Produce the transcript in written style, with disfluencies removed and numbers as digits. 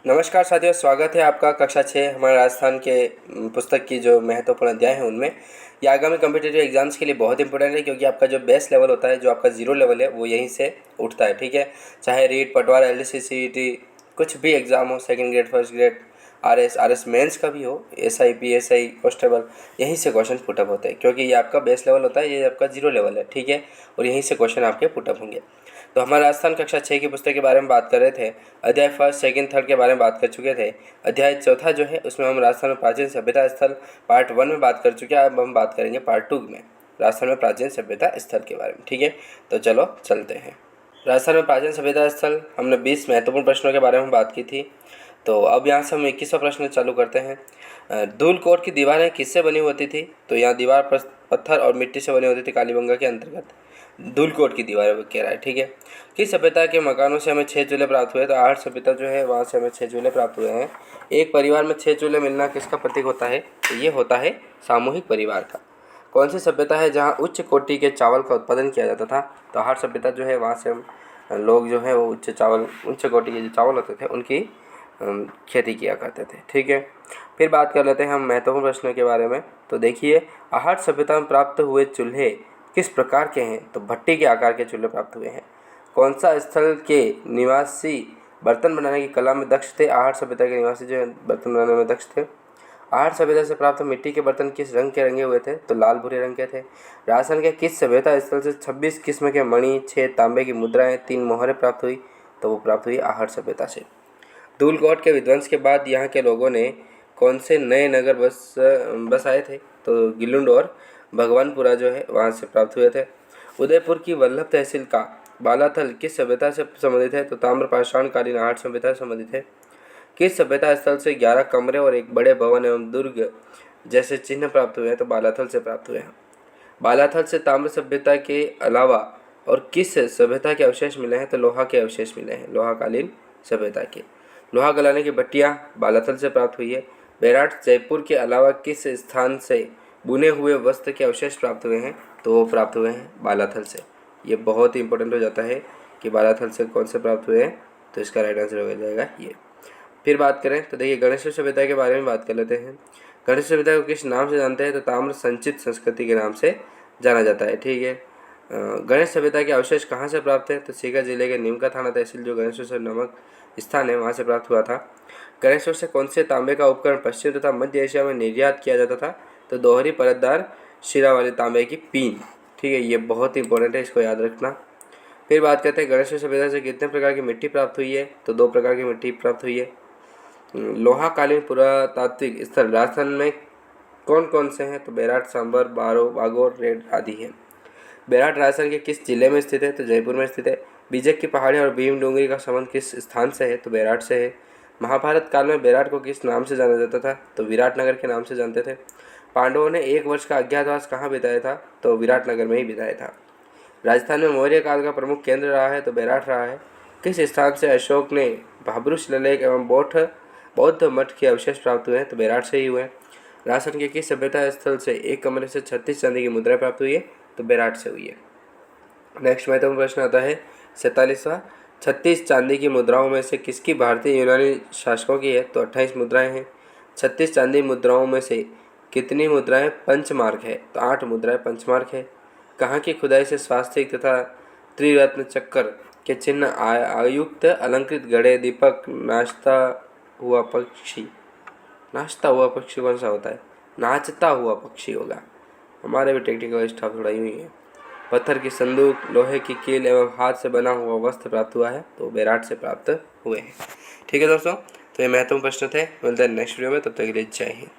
नमस्कार साथियों, स्वागत है आपका कक्षा 6 हमारे राजस्थान के पुस्तक की जो महत्वपूर्ण अध्याय हैं उनमें। ये आगामी कॉम्पिटिटिव एग्जाम्स के लिए बहुत इंपॉर्टेंट है, क्योंकि आपका जो बेस लेवल होता है, जो आपका जीरो लेवल है, वो यहीं से उठता है। ठीक है, चाहे रीट, पटवार, एलडीसी, सीईटी, कुछ भी एग्ज़ाम हो, second grade, first grade, RS mains का भी हो, एसआई, पीएसआई, कांस्टेबल, यहीं से क्वेश्चन पुटअप होते हैं, क्योंकि ये आपका बेस लेवल होता है, ये आपका जीरो लेवल है। ठीक है, और यहीं से क्वेश्चन आपके पुटअप होंगे। तो हमारे राजस्थान कक्षा 6 की पुस्तक के बारे में बात कर रहे थे। अध्याय फर्स्ट, सेकंड, थर्ड के बारे में बात कर चुके थे। अध्याय चौथा जो है उसमें हम राजस्थान में प्राचीन सभ्यता स्थल पार्ट 1 में बात कर चुके हैं। अब हम बात करेंगे पार्ट 2 में, राजस्थान में प्राचीन सभ्यता स्थल के बारे में। ठीक है, तो चलो चलते हैं। राजस्थान में प्राचीन सभ्यता स्थल, हमने 20 महत्वपूर्ण प्रश्नों के बारे में बात की थी। तो अब यहाँ से हम 21वां प्रश्न चालू करते हैं। धूलकोट की दीवारें किससे बनी होती थी? तो यहाँ दीवार पत्थर और मिट्टी से बनी होती थी, कालीबंगा के अंतर्गत धूलकोट की दीवारें कह रहा है। ठीक है, किस सभ्यता के मकानों से हमें 6 चूल्हे प्राप्त हुए? तो आहट सभ्यता जो है वहाँ से हमें 6 चूल्हे प्राप्त हुए हैं। एक परिवार में 6 चूल्हे मिलना किसका प्रतीक होता है? तो ये होता है सामूहिक परिवार का। कौन सी सभ्यता है जहाँ उच्च कोटि के चावल का उत्पादन किया जाता था? तो आहट सभ्यता जो है वहाँ से हम लोग जो है वो उच्च कोटि के जो चावल होते थे उनकी खेती किया करते थे। ठीक है, फिर बात कर लेते हैं हम महत्वपूर्ण प्रश्नों के बारे में। तो देखिए, आहट सभ्यता में प्राप्त हुए चूल्हे किस प्रकार के हैं? तो भट्टी के आकार के चूल्हे प्राप्त हुए हैं। कौन सा स्थल के निवासी बर्तन बनाने की कला में दक्ष थे? आहट सभ्यता के निवासी जो बर्तन बनाने में दक्ष थे। आहट सभ्यता से प्राप्त मिट्टी के बर्तन किस रंग के रंगे हुए थे? तो लाल भूरे रंग के थे। राजस्थान के किस सभ्यता स्थल से 26 किस्म के मणि, 6 तांबे की मुद्राएं, 3 मोहरें प्राप्त हुई? तो वो प्राप्त हुई आहट सभ्यता से। धूलकोट के विध्वंस के बाद यहाँ के लोगों ने कौन से नए नगर बसाए थे? तो गिलुंड और भगवानपुरा जो है वहाँ से प्राप्त हुए थे। उदयपुर की वल्लभ तहसील का बालाथल किस सभ्यता से संबंधित है? तो ताम्र पाषाणकालीन आहट सभ्यता से संबंधित है। किस सभ्यता स्थल से 11 कमरे और एक बड़े भवन एवं दुर्ग जैसे चिन्ह प्राप्त हुए हैं? तो बालाथल से प्राप्त हुए हैं। बालाथल से ताम्र सभ्यता के अलावा और किस सभ्यता के अवशेष मिले हैं? तो लोहा के अवशेष मिले हैं, लोहाकालीन सभ्यता के। लोहा गलाने की भट्टियाँ बालाथल से प्राप्त हुई है। बेराट जयपुर के अलावा किस स्थान से बुने हुए वस्त्र के अवशेष प्राप्त हुए हैं? तो वो प्राप्त हुए हैं बालाथल से। ये बहुत ही इंपॉर्टेंट हो जाता है कि बालाथल से कौन से प्राप्त हुए हैं, तो इसका राइट आंसर हो जाएगा ये। फिर बात करें तो देखिए, गणेश सभ्यता के बारे में बात कर लेते हैं। गणेश सभ्यता को किस नाम से जानते हैं? तो ताम्र संचित संस्कृति के नाम से जाना जाता है। ठीक है, गणेश सभ्यता के अवशेष कहाँ से प्राप्त है? तो सीकर जिले के नीमका थाना तहसील जो गणेशेश्वर नामक स्थान है वहाँ से प्राप्त हुआ था। गणेशेश्वर से कौन से तांबे का उपकरण पश्चिम तथा मध्य एशिया में निर्यात किया जाता था? तो दोहरी परतदार शिरा वाले तांबे की पीन। ठीक है, ये बहुत इंपॉर्टेंट है, इसको याद रखना। फिर बात करते हैं गणेशेश्वर सभ्यता से कितने प्रकार की मिट्टी प्राप्त हुई है? तो 2 प्रकार की मिट्टी प्राप्त हुई है। लोहाकालीन पुरातात्विक स्थल राजस्थान में कौन कौन से हैं? तो बेराट, सांबर, बागोर, रेड आदि हैं। बेराट राजस्थान के किस जिले में स्थित है? तो जयपुर में स्थित है। बीजक की पहाड़ी और भीम डूंगरी का संबंध किस स्थान से है? तो बेराट से है। महाभारत काल में बेराट को किस नाम से जाना जाता था? तो विराटनगर के नाम से जानते थे। पांडवों ने 1 वर्ष का अज्ञातवास कहाँ बिताया था? तो विराटनगर में ही बिताया था। राजस्थान में मौर्य काल का प्रमुख केंद्र रहा है? तो बेराट रहा है। किस स्थान से अशोक ने भाब्रू शिलालेख एवं बौद्ध मठ के अवशेष प्राप्त हुए हैं? तो बेराट से ही हुए। राजस्थान के किस सभ्यता स्थल से एक कमरे से 36 चांदी की मुद्रा प्राप्त हुई है? तो बेराट से हुई है। नेक्स्ट महत्वपूर्ण प्रश्न आता है 47वां। 36 चांदी की मुद्राओं में से किसकी भारतीय यूनानी शासकों की है? तो 28 मुद्राएं हैं। 36 चांदी मुद्राओं में से कितनी मुद्राएं पंचमार्क है? तो 8 मुद्राएं पंचमार्क है। कहाँ की खुदाई से स्वास्तिक तथा त्रिरत्न चक्कर के चिन्ह आयुक्त अलंकृत घड़े, दीपक, नाचता हुआ पक्षी कौन सा होता है? नाचता हुआ पक्षी होगा। हमारे भी टेक्निकल स्टाफ थोड़ा यूँ ही है। पत्थर की संदूक, लोहे की कील एवं हाथ से बना हुआ वस्त्र प्राप्त हुआ है? तो बेराट से प्राप्त हुए हैं। ठीक है दोस्तों, तो ये महत्वपूर्ण प्रश्न थे। मिलते हैं नेक्स्ट वीडियो में, तब तक के लिए जय हिंद।